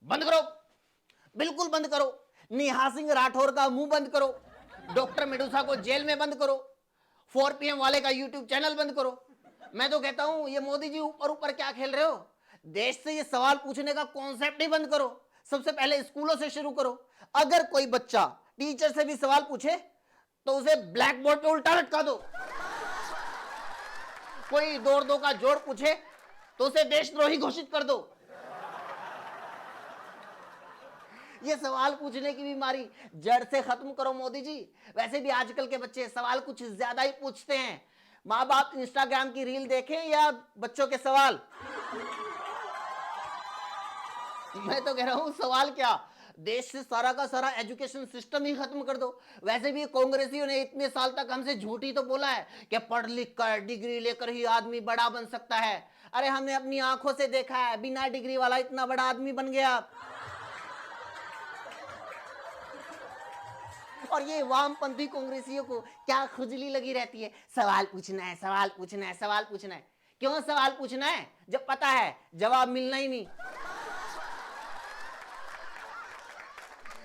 बंद करो, बिल्कुल बंद करो। नेहा सिंह राठौर का मुंह बंद करो, डॉक्टर मेडूसा को जेल में बंद करो, 4 PM वाले का यूट्यूब चैनल बंद करो। मैं तो कहता हूं ये मोदी जी ऊपर ऊपर क्या खेल रहे हो? देश से ये सवाल पूछने का कॉन्सेप्ट ही बंद करो। सबसे पहले स्कूलों से शुरू करो। अगर कोई बच्चा टीचर से भी सवाल पूछे तो उसे ब्लैक बोर्ड पे उल्टा लटका दो। कोई दौड़ दो का जोड़ पूछे तो उसे देशद्रोही घोषित कर दो। ये सवाल पूछने की बीमारी जड़ से खत्म करो मोदी जी। वैसे भी आजकल के बच्चे सवाल कुछ ज्यादा ही पूछते हैं। माँ बाप इंस्टाग्राम की रील देखें या बच्चों के सवाल। मैं तो कह रहा हूं सवाल क्या, देश से सारा का सारा एजुकेशन सिस्टम ही खत्म कर दो। वैसे भी कांग्रेसियों ने इतने साल तक हमसे झूठी तो बोला है कि पढ़ लिख कर डिग्री लेकर ही आदमी बड़ा बन सकता है। अरे हमने अपनी आंखों से देखा है, बिना डिग्री वाला इतना बड़ा आदमी बन गया। और ये वामपंथी कांग्रेसियों को क्या खुजली लगी रहती है, सवाल पूछना है, सवाल पूछना है, सवाल पूछना है। क्यों सवाल पूछना है जब पता है जवाब मिलना ही नहीं।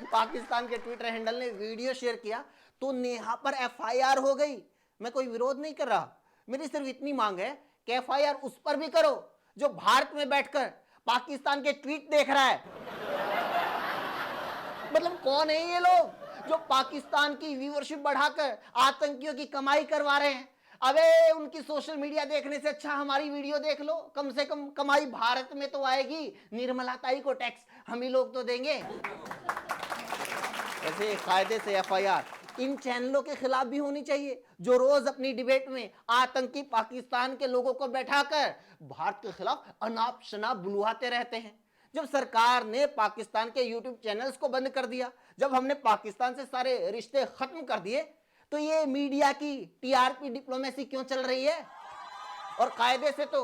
पाकिस्तान के ट्विटर हैंडल ने वीडियो शेयर किया तो नेहा पर FIR हो गई। मैं कोई विरोध नहीं कर रहा, मेरी सिर्फ इतनी मांग है कि FIR उस पर भी करो जो भारत में बैठकर पाकिस्तान के ट्वीट देख रहा है। मतलब कौन है ये लोग जो पाकिस्तान की व्यूअरशिप बढ़ाकर आतंकियों की कमाई करवा रहे हैं? अबे उनकी सोशल मीडिया देखने से अच्छा हमारी वीडियो देख लो, कम से कम कमाई भारत में तो आएगी। निर्मला ताई को टैक्स हम ही लोग तो देंगे। ऐसे कायदे से FIR इन चैनलों के खिलाफ भी होनी चाहिए जो रोज अपनी डिबेट में आतंकी पाकिस्तान के लोगों को बैठाकर भारत के खिलाफ अनाप शनाप बुलवाते रहते हैं। जब सरकार ने पाकिस्तान के यूट्यूब चैनल्स को बंद कर दिया, जब हमने पाकिस्तान से सारे रिश्ते खत्म कर दिए, तो ये मीडिया की TRP डिप्लोमेसी क्यों चल रही है? और कायदे से तो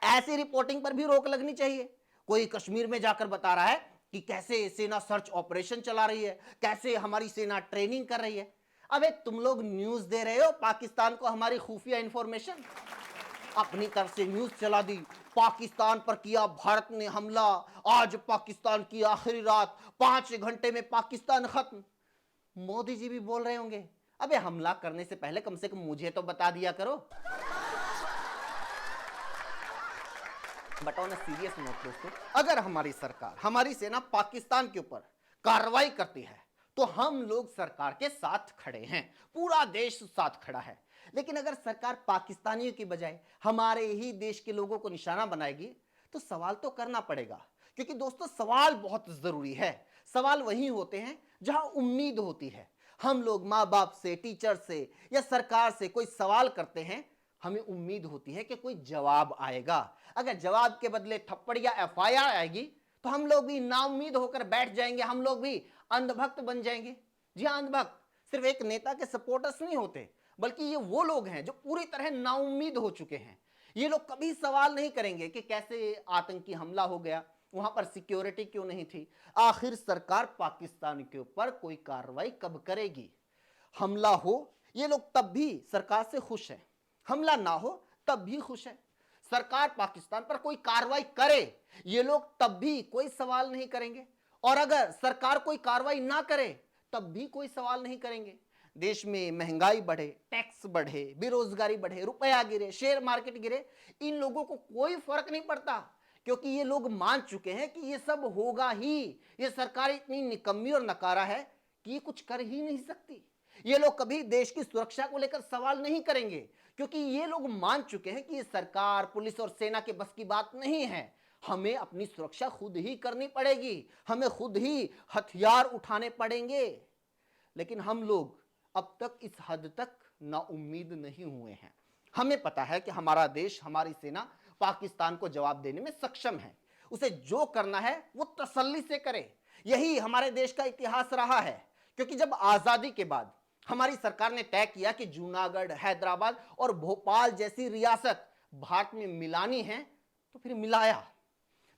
ऐसी रिपोर्टिंग पर भी रोक लगनी चाहिए। कोई कश्मीर में जाकर बता रहा है कि कैसे सेना सर्च ऑपरेशन चला रही है, कैसे हमारी सेना ट्रेनिंग कर रही है। अबे तुम लोग न्यूज दे रहे हो पाकिस्तान को हमारी खुफिया इंफॉर्मेशन, अपनी तरफ से न्यूज चला दी, पाकिस्तान पर किया भारत ने हमला, आज पाकिस्तान की आखिरी रात, 5 घंटे में पाकिस्तान खत्म। मोदी जी भी बोल रहे होंगे अबे हमला करने से पहले कम से कम मुझे तो बता दिया करो। But on a serious note दोस्तों, अगर हमारी सरकार, हमारी सेना पाकिस्तान के ऊपर कार्रवाई करती है तो हम लोग सरकार के साथ खड़े हैं, पूरा देश साथ खड़ा है। लेकिन अगर सरकार पाकिस्तानियों की बजाय हमारे ही देश के लोगों को निशाना बनाएगी तो सवाल तो करना पड़ेगा। क्योंकि दोस्तों सवाल बहुत जरूरी है। सवाल वही होते हैं जहां उम्मीद होती है। हम लोग माँ बाप से, टीचर से या सरकार से कोई सवाल करते हैं, हमें उम्मीद होती है कि कोई जवाब आएगा। अगर जवाब के बदले थप्पड़ या FIR आएगी तो हम लोग भी नाउम्मीद होकर बैठ जाएंगे, हम लोग भी अंधभक्त बन जाएंगे। जी हाँ, अंधभक्त सिर्फ एक नेता के सपोर्टर्स नहीं होते, बल्कि ये वो लोग हैं जो पूरी तरह नाउम्मीद हो चुके हैं। ये लोग कभी सवाल नहीं करेंगे कि कैसे आतंकी हमला हो गया, वहां पर सिक्योरिटी क्यों नहीं थी, आखिर सरकार पाकिस्तान के ऊपर कोई कार्रवाई कब करेगी। हमला हो ये लोग तब भी सरकार से खुश है, हमला ना हो तब भी खुश है। सरकार पाकिस्तान पर कोई कार्रवाई करे ये लोग तब भी कोई सवाल नहीं करेंगे, और अगर सरकार कोई कार्रवाई ना करे तब भी कोई सवाल नहीं करेंगे। देश में महंगाई बढ़े, टैक्स बढ़े, बेरोजगारी बढ़े, रुपया गिरे, शेयर मार्केट गिरे, इन लोगों को कोई फर्क नहीं पड़ता, क्योंकि ये लोग मान चुके हैं कि ये सब होगा ही। ये सरकार इतनी निकम्मी और नकारा है कि ये कुछ कर ही नहीं सकती। ये लोग कभी देश की सुरक्षा को लेकर सवाल नहीं करेंगे, क्योंकि ये लोग मान चुके हैं कि ये सरकार, पुलिस और सेना के बस की बात नहीं है। हमें अपनी सुरक्षा खुद ही करनी पड़ेगी, हमें खुद ही हथियार उठाने पड़ेंगे। लेकिन हम लोग अब तक इस हद तक नाउम्मीद नहीं हुए हैं। हमें पता है कि हमारा देश, हमारी सेना पाकिस्तान को जवाब देने में सक्षम है। उसे जो करना है वो तसल्ली से करे। यही हमारे देश का इतिहास रहा है। क्योंकि जब आजादी के बाद हमारी सरकार ने तय किया कि जूनागढ़, हैदराबाद और भोपाल जैसी रियासत भारत में मिलानी है, तो फिर मिलाया।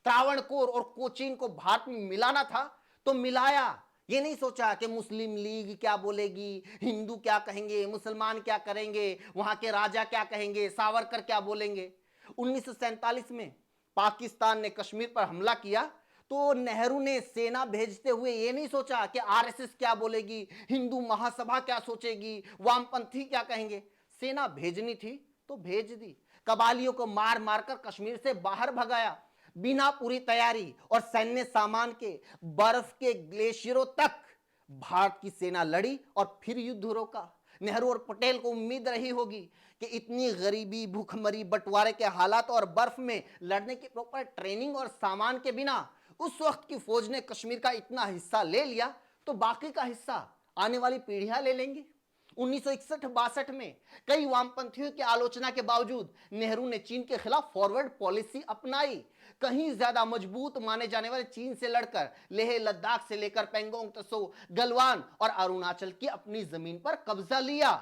त्रावणकोर और कोचीन को भारत में मिलाना था तो मिलाया। ये नहीं सोचा कि मुस्लिम लीग क्या बोलेगी, हिंदू क्या कहेंगे, मुसलमान क्या करेंगे, वहां के राजा क्या कहेंगे, सावरकर क्या बोलेंगे। 1947 में पाकिस्तान ने कश्मीर पर हमला किया तो नेहरू ने सेना भेजते हुए ये नहीं सोचा कि आरएसएस क्या बोलेगी, हिंदू महासभा क्या सोचेगी, वामपंथी क्या कहेंगे। सेना भेजनी थी तो भेज दी, कबालियों को मार मारकर कश्मीर से बाहर भगाया। बिना पूरी तैयारी और सैन्य सामान के बर्फ के ग्लेशियरों तक भारत की सेना लड़ी और फिर युद्ध रोका। नेहरू और पटेल को उम्मीद रही होगी कि इतनी गरीबी, भूखमरी, बंटवारे के हालात और बर्फ में लड़ने की प्रॉपर ट्रेनिंग और सामान के बिना उस वक्त की फौज ने कश्मीर का इतना हिस्सा ले लिया, तो बाकी का हिस्सा आने वाली पीढ़ियां ले लेंगी। 1961-62 में कई वामपंथियों की आलोचना के बावजूद नेहरू ने चीन के खिलाफ फॉरवर्ड पॉलिसी अपनाई। कहीं ज्यादा मजबूत माने जाने वाले चीन से लड़कर लेह लद्दाख से लेकर पेंगोंग त्सो, गलवान और अरुणाचल की अपनी जमीन पर कब्जा लिया।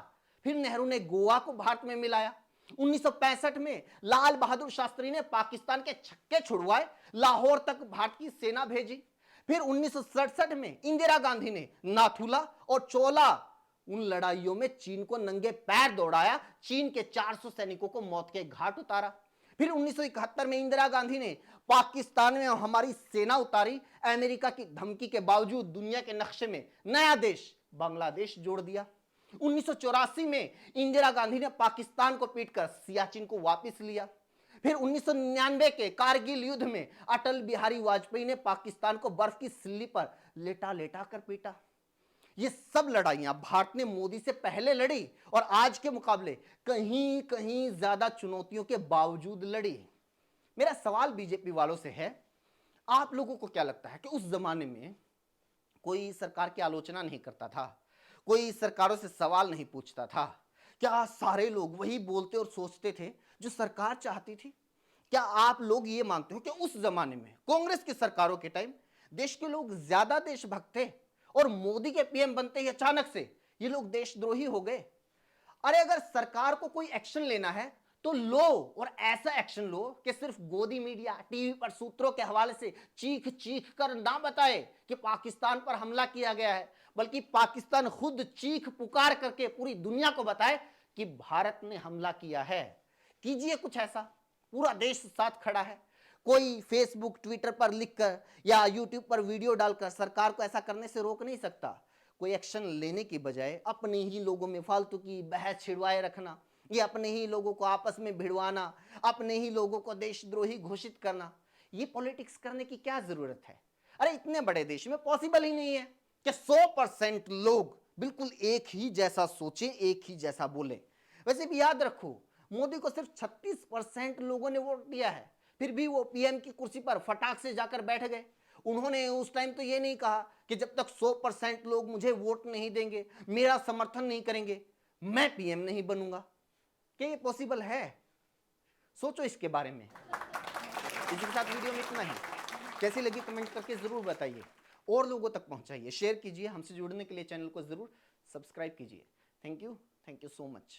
फिर नेहरू ने गोवा को भारत में मिलाया। 1965 में लाल बहादुर शास्त्री ने पाकिस्तान के छक्के छुड़वाए, लाहौर तक भारत की सेना भेजी। फिर 1967 में इंदिरा गांधी ने नाथुला और चोला उन लड़ाइयों में चीन को नंगे पैर दौड़ाया, चीन के 400 सैनिकों को मौत के घाट उतारा। फिर 1971 में इंदिरा गांधी ने पाकिस्तान में हमारी सेना उतारी। अमेरिका की धमकी के बावजूद दुनिया के नक्शे में नया देश बांग्लादेश जोड़ दिया। 1984 में इंदिरा गांधी ने पाकिस्तान को पीटकर सियाचिन को वापस लिया। फिर 1999 के कारगिल युद्ध में अटल बिहारी वाजपेयी ने पाकिस्तान को बर्फ की सिल्ली पर लेटा लेटा कर पीटा। ये सब लड़ाइयां भारत ने मोदी से पहले लड़ी और आज के मुकाबले कहीं कहीं ज्यादा चुनौतियों के बावजूद लड़ी। मेरा सवाल बीजेपी वालों से है, आप लोगों को क्या लगता है कि उस जमाने में कोई सरकार की आलोचना नहीं करता था, कोई सरकारों से सवाल नहीं पूछता था? क्या सारे लोग वही बोलते और सोचते थे जो सरकार चाहती थी? क्या आप लोग ये मानते हो कि उस जमाने में कांग्रेस की सरकारों के टाइम देश के लोग ज्यादा देशभक्त थे और मोदी के पीएम बनते ही अचानक से ये लोग देशद्रोही हो गए? अरे अगर सरकार को कोई एक्शन लेना है तो लो, और ऐसा एक्शन लो कि सिर्फ गोदी मीडिया, टीवी पर सूत्रों के हवाले से चीख चीख कर ना बताए कि पाकिस्तान पर हमला किया गया है, बल्कि पाकिस्तान खुद चीख पुकार करके पूरी दुनिया को बताए कि भारत ने हमला किया है। कीजिए कुछ ऐसा, पूरा देश साथ खड़ा है। कोई फेसबुक, ट्विटर पर लिखकर या यूट्यूब पर वीडियो डालकर सरकार को ऐसा करने से रोक नहीं सकता। कोई एक्शन लेने की बजाय अपने ही लोगों में फालतू की बहस छिड़वाए रखना, ये अपने ही लोगों को आपस में भिड़वाना, अपने ही लोगों को देशद्रोही घोषित करना, ये पॉलिटिक्स करने की क्या जरूरत है? अरे इतने बड़े देश में पॉसिबल ही नहीं है कि 100% लोग बिल्कुल एक ही जैसा सोचे, एक ही जैसा बोले। वैसे भी याद रखो, मोदी को सिर्फ 36% लोगों ने वोट दिया है, फिर भी वो पीएम की कुर्सी पर फटाक से जाकर बैठ गए। उन्होंने उस टाइम तो ये नहीं कहा कि जब तक 100% लोग मुझे वोट नहीं देंगे, मेरा समर्थन नहीं करेंगे, मैं पीएम नहीं बनूंगा। क्या ये पॉसिबल है? सोचो इसके बारे में। इसी के साथ वीडियो में इतना ही। कैसी लगी कमेंट करके जरूर बताइए और लोगों तक पहुंचाइए, शेयर कीजिए। हमसे जुड़ने के लिए चैनल को जरूर सब्सक्राइब कीजिए। Thank you so much.